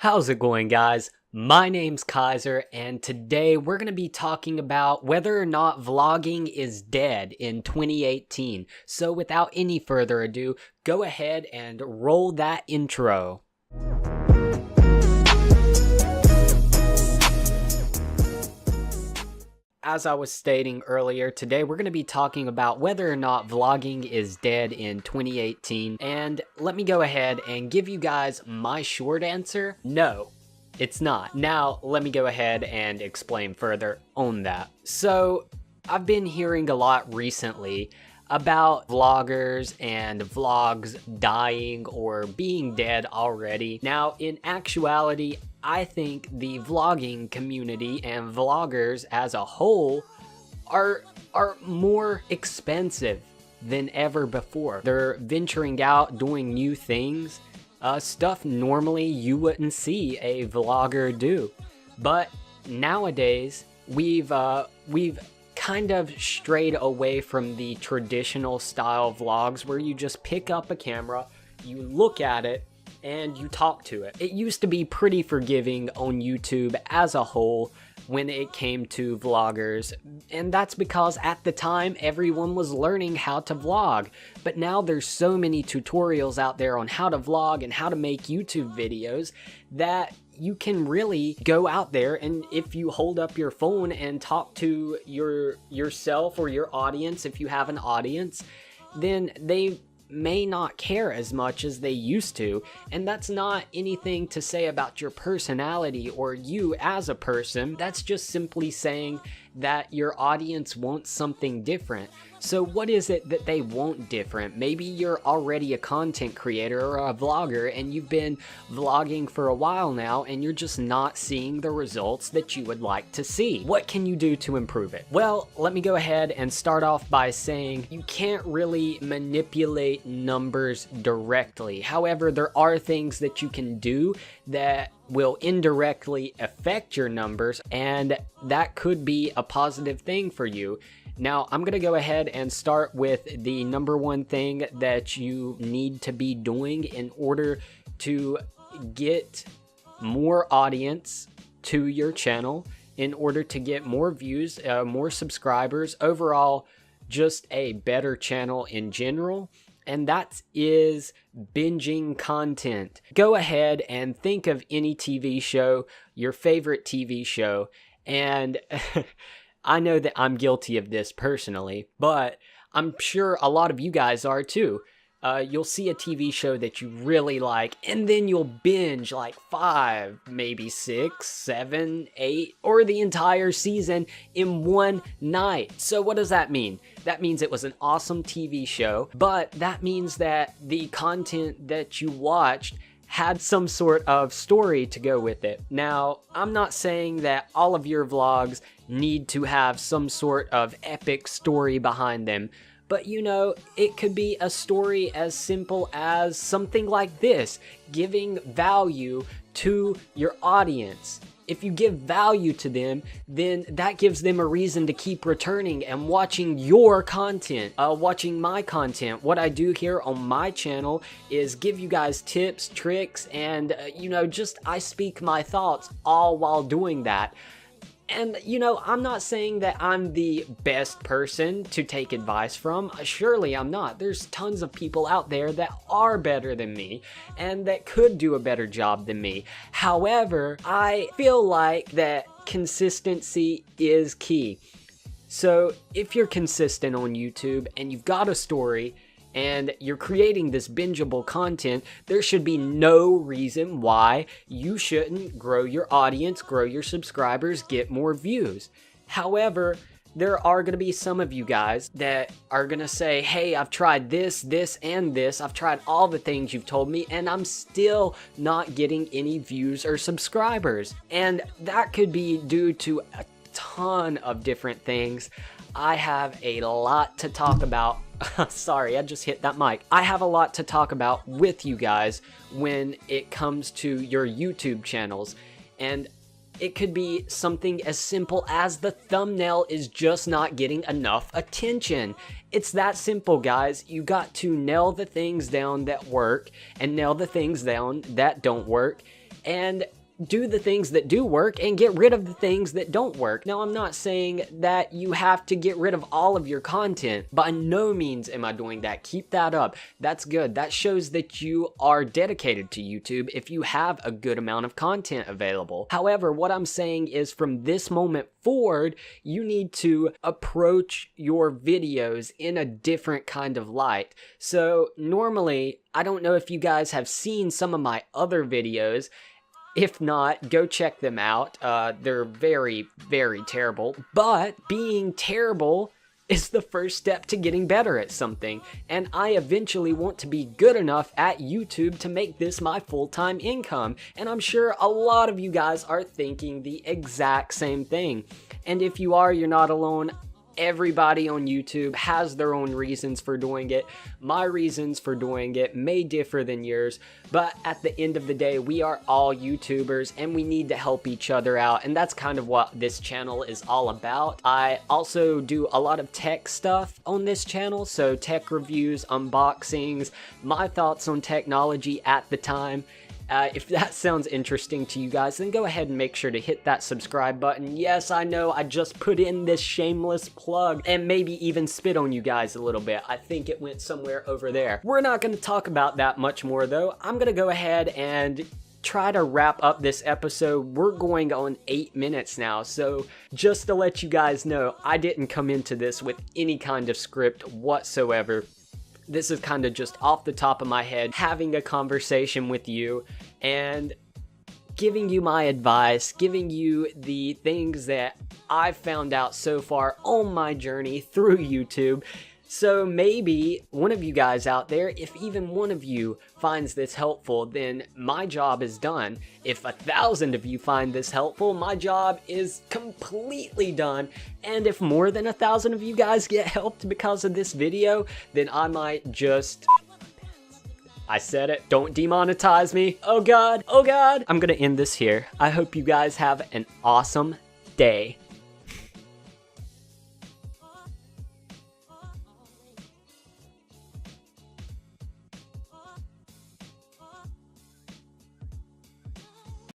How's it going, guys? My name's Kaiser, and today we're going to be talking about whether or not vlogging is dead in 2018. So without any further ado, go ahead and roll that intro. As I was stating earlier, today we're going to be talking about whether or not vlogging is dead in 2018. And let me go ahead and give you guys my short answer. No, it's not. Now, let me go ahead and explain further on that. So, I've been hearing a lot recently about vloggers and vlogs dying or being dead already. Now, in actuality, I think the vlogging community and vloggers as a whole are more expensive than ever before. They're venturing out, doing new things, stuff normally you wouldn't see a vlogger do. But nowadays, we've kind of strayed away from the traditional style vlogs where you just pick up a camera, you look at it, and you talk to it. It used to be pretty forgiving on YouTube as a whole when it came to vloggers, and that's because at the time everyone was learning how to vlog. But now there's so many tutorials out there on how to vlog and how to make YouTube videos that you can really go out there, and if you hold up your phone and talk to yourself or your audience, if you have an audience, then they may not care as much as they used to. And that's not anything to say about your personality or you as a person. That's just simply saying that your audience wants something different. So what is it that they want different? Maybe you're already a content creator or a vlogger and you've been vlogging for a while now and you're just not seeing the results that you would like to see. What can you do to improve it? Well, let me go ahead and start off by saying you can't really manipulate numbers directly. However, there are things that you can do that will indirectly affect your numbers, and that could be a positive thing for you. Now, I'm going to go ahead and start with the number one thing that you need to be doing in order to get more audience to your channel, in order to get more views, more subscribers, overall, just a better channel in general. And that is binging content. Go ahead and think of any TV show, your favorite TV show, and I know that I'm guilty of this personally, but I'm sure a lot of you guys are too. You'll see a TV show that you really like, and then you'll binge like 5, maybe 6, 7, 8, or the entire season in one night. So what does that mean? That means it was an awesome TV show, but that means that the content that you watched had some sort of story to go with it. Now, I'm not saying that all of your vlogs need to have some sort of epic story behind them, but you know, it could be a story as simple as something like this, giving value to your audience. If you give value to them, then that gives them a reason to keep returning and watching your content, watching my content. What I do here on my channel is give you guys tips, tricks, and you know, just I speak my thoughts all while doing that. And, you know, I'm not saying that I'm the best person to take advice from. Surely I'm not. There's tons of people out there that are better than me and that could do a better job than me. However, I feel like that consistency is key. So if you're consistent on YouTube and you've got a story and you're creating this bingeable content, there should be no reason why you shouldn't grow your audience, grow your subscribers, get more views. However, there are going to be some of you guys that are going to say, hey, I've tried this, this, and this. I've tried all the things you've told me, and I'm still not getting any views or subscribers. And that could be due to a ton of different things. I have a lot to talk about. Sorry, I just hit that mic. I have a lot to talk about with you guys when it comes to your YouTube channels. And it could be something as simple as the thumbnail is just not getting enough attention. It's that simple, guys. You got to nail the things down that work and nail the things down that don't work. and do the things that do work and get rid of the things that don't work. Now, I'm not saying that you have to get rid of all of your content. By no means am I doing that. Keep that up. That's good. That shows that you are dedicated to YouTube if you have a good amount of content available. However, what I'm saying is from this moment forward, you need to approach your videos in a different kind of light. So normally, I don't know if you guys have seen some of my other videos. If not, go check them out. They're very, very terrible. But being terrible is the first step to getting better at something. And I eventually want to be good enough at YouTube to make this my full-time income. And I'm sure a lot of you guys are thinking the exact same thing. And if you are, you're not alone. Everybody on YouTube has their own reasons for doing it. My reasons for doing it may differ than yours, but at the end of the day, we are all YouTubers and we need to help each other out, and that's kind of what this channel is all about. I also do a lot of tech stuff on this channel, so tech reviews, unboxings, my thoughts on technology at the time. If that sounds interesting to you guys, then go ahead and make sure to hit that subscribe button. Yes, I know, I just put in this shameless plug and maybe even spit on you guys a little bit. I think it went somewhere over there. We're not going to talk about that much more though. I'm going to go ahead and try to wrap up this episode. We're going on 8 minutes now, so just to let you guys know, I didn't come into this with any kind of script whatsoever. This is kind of just off the top of my head, having a conversation with you and giving you my advice, giving you the things that I've found out so far on my journey through YouTube. So maybe one of you guys out there, if even one of you finds this helpful, then my job is done. If 1,000 of you find this helpful, my job is completely done. And if more than 1,000 of you guys get helped because of this video, then I might just... I said it. Don't demonetize me. Oh God. Oh God. I'm gonna end this here. I hope you guys have an awesome day.